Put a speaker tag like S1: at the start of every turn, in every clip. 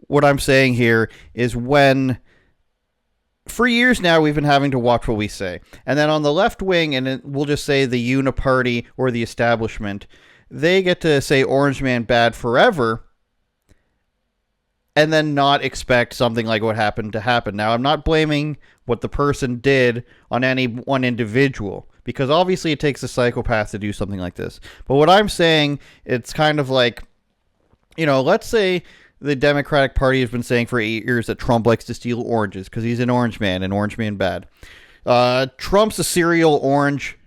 S1: what I'm saying here is when for years now we've been having to watch what we say. And then on the left wing, and we'll just say the uniparty or the establishment, they get to say Orange Man bad forever and then not expect something like what happened to happen. Now, I'm not blaming what the person did on any one individual because obviously it takes a psychopath to do something like this. But what I'm saying, it's kind of like, let's say the Democratic Party has been saying for 8 years that Trump likes to steal oranges because he's an orange man and orange man bad. Trump's a serial orange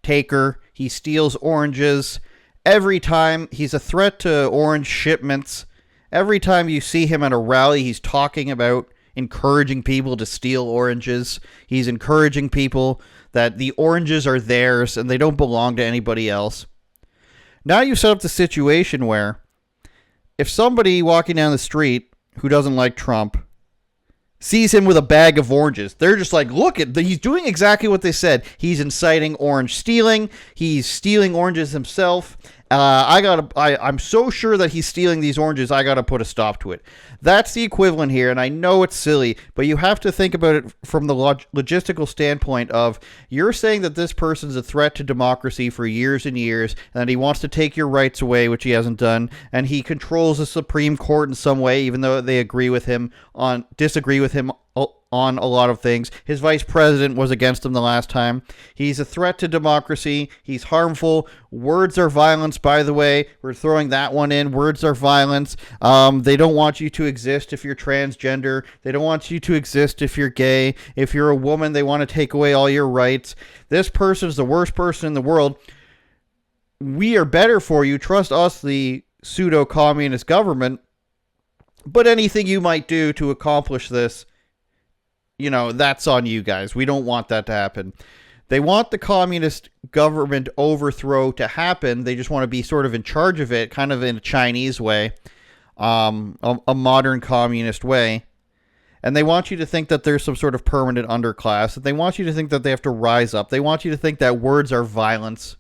S1: taker. He steals oranges every time. He's a threat to orange shipments. Every time you see him at a rally, he's talking about encouraging people to steal oranges. He's encouraging people that the oranges are theirs and they don't belong to anybody else. Now you set up the situation where if somebody walking down the street who doesn't like Trump sees him with a bag of oranges, they're just like, look, he's doing exactly what they said. He's inciting orange stealing. He's stealing oranges himself. I'm so sure that he's stealing these oranges. I gotta put a stop to it. That's the equivalent here, and I know it's silly, but you have to think about it from the logistical standpoint of you're saying that this person's a threat to democracy for years and years, and that he wants to take your rights away, which he hasn't done, and he controls the Supreme Court in some way, even though they disagree with him on a lot of things. His vice president was against him the last time. He's a threat to democracy. He's harmful. Words are violence, by the way. We're throwing that one in. Words are violence. They don't want you to exist if you're transgender. They don't want you to exist if you're gay. If you're a woman, they want to take away all your rights. This person is the worst person in the world. We are better for you. Trust us, the pseudo-communist government. But anything you might do to accomplish this, that's on you guys. We don't want that to happen. They want the communist government overthrow to happen. They just want to be sort of in charge of it, kind of in a Chinese way, a modern communist way. And they want you to think that there's some sort of permanent underclass. They want you to think that they have to rise up. They want you to think that words are violence.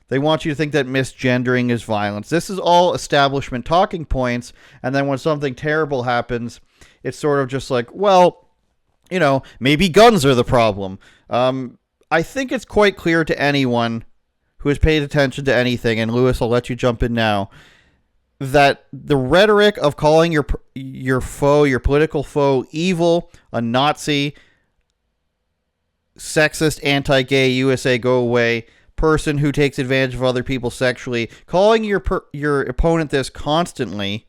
S1: They want you to think that misgendering is violence. This is all establishment talking points. And then when something terrible happens, it's sort of just like, well, maybe guns are the problem. I think it's quite clear to anyone who has paid attention to anything, and Lewis, I'll let you jump in now, that the rhetoric of calling your foe, your political foe, evil, a Nazi, sexist, anti-gay, USA go away, person who takes advantage of other people sexually, calling your opponent this constantly,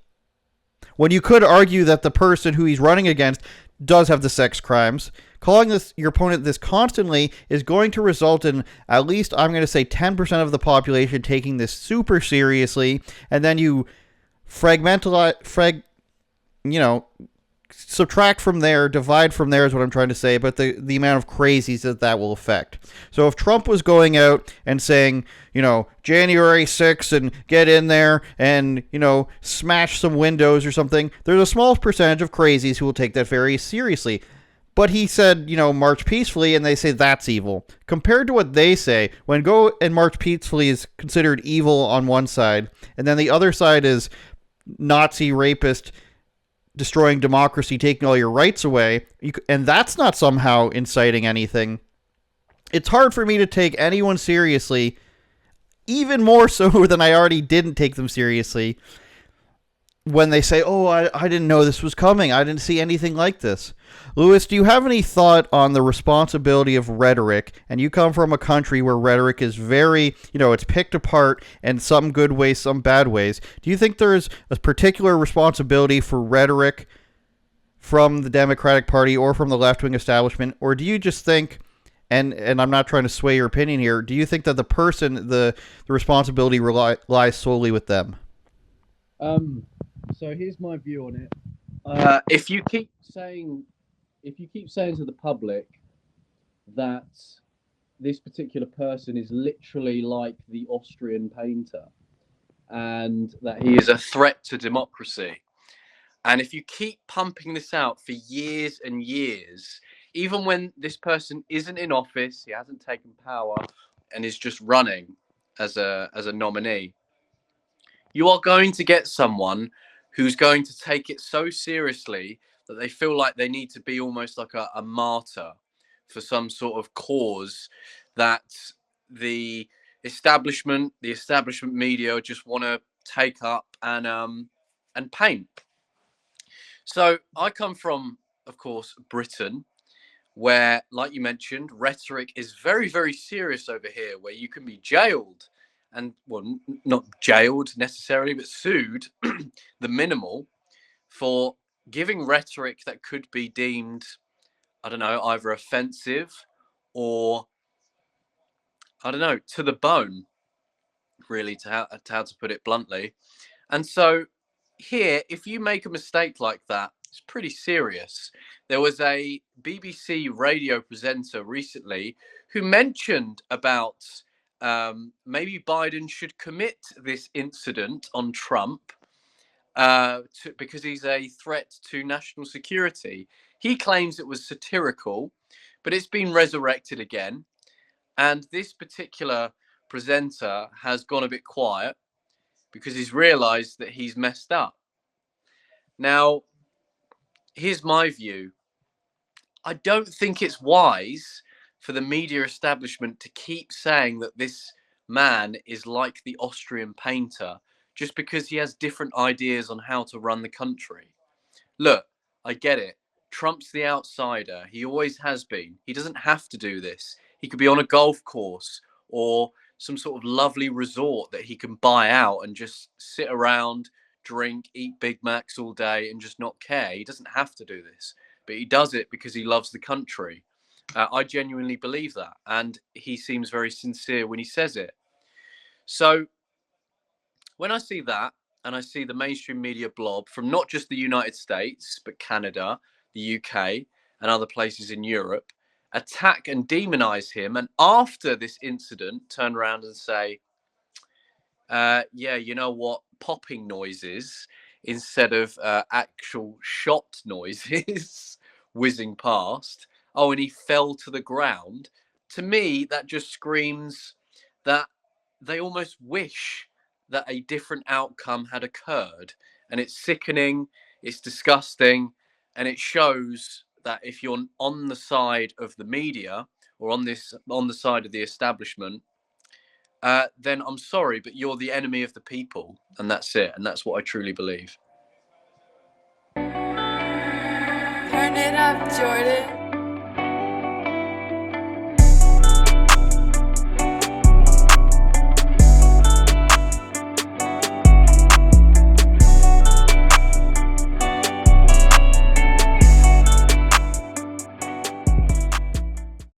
S1: when you could argue that the person who he's running against does have the sex crimes. Calling your opponent this constantly is going to result in at least, I'm going to say, 10% of the population taking this super seriously, and then you subtract from there, divide from there is what I'm trying to say, but the amount of crazies that will affect. So if Trump was going out and saying, January 6th and get in there and, smash some windows or something, there's a small percentage of crazies who will take that very seriously. But he said, march peacefully, and they say that's evil. Compared to what they say, when go and march peacefully is considered evil on one side, and then the other side is Nazi, rapist, destroying democracy, taking all your rights away, and that's not somehow inciting anything. It's hard for me to take anyone seriously, even more so than I already didn't take them seriously, when they say, oh, I didn't know this was coming. I didn't see anything like this. Lewis, do you have any thought on the responsibility of rhetoric? And you come from a country where rhetoric is very, it's picked apart in some good ways, some bad ways. Do you think there is a particular responsibility for rhetoric from the Democratic Party or from the left-wing establishment? Or do you just think, and I'm not trying to sway your opinion here, do you think that the responsibility lies solely with them?
S2: So here's my view on it. If you keep saying to the public that this particular person is literally like the Austrian painter and that he is a threat to democracy, and if you keep pumping this out for years and years, even when this person isn't in office, he hasn't taken power and is just running as a nominee, you are going to get someone who's going to take it so seriously that they feel like they need to be almost like a martyr for some sort of cause that the the establishment media just want to take up and paint. So I come from, of course, Britain, where, like you mentioned, rhetoric is very, very serious over here, where you can be jailed and, well, not jailed necessarily, but sued, the minimal, for giving rhetoric that could be deemed, I don't know, either offensive or, I don't know, to the bone, really, to how to put it bluntly. And so here, if you make a mistake like that, it's pretty serious. There was a BBC radio presenter recently who mentioned about maybe Biden should commit this incident on Trump because he's a threat to national security. He claims it was satirical, but it's been resurrected again. And this particular presenter has gone a bit quiet because he's realized that he's messed up. Now, here's my view. I don't think it's wise for the media establishment to keep saying that this man is like the Austrian painter just because he has different ideas on how to run the country. Look, I get it. Trump's the outsider. He always has been. He doesn't have to do this. He could be on a golf course or some sort of lovely resort that he can buy out and just sit around, drink, eat Big Macs all day and just not care. He doesn't have to do this, but he does it because he loves the country. I genuinely believe that. And he seems very sincere when he says it. So when I see that, and I see the mainstream media blob from not just the United States, but Canada, the UK, and other places in Europe, attack and demonize him, and after this incident, turn around and say, yeah, you know what, popping noises instead of actual shot noises whizzing past. Oh, and he fell to the ground. To me, that just screams that they almost wish that a different outcome had occurred. And it's sickening, it's disgusting, and it shows that if you're on the side of the media or on the side of the establishment, then I'm sorry, but you're the enemy of the people, and that's it. And that's what I truly believe.
S3: Turn it up, Jordan.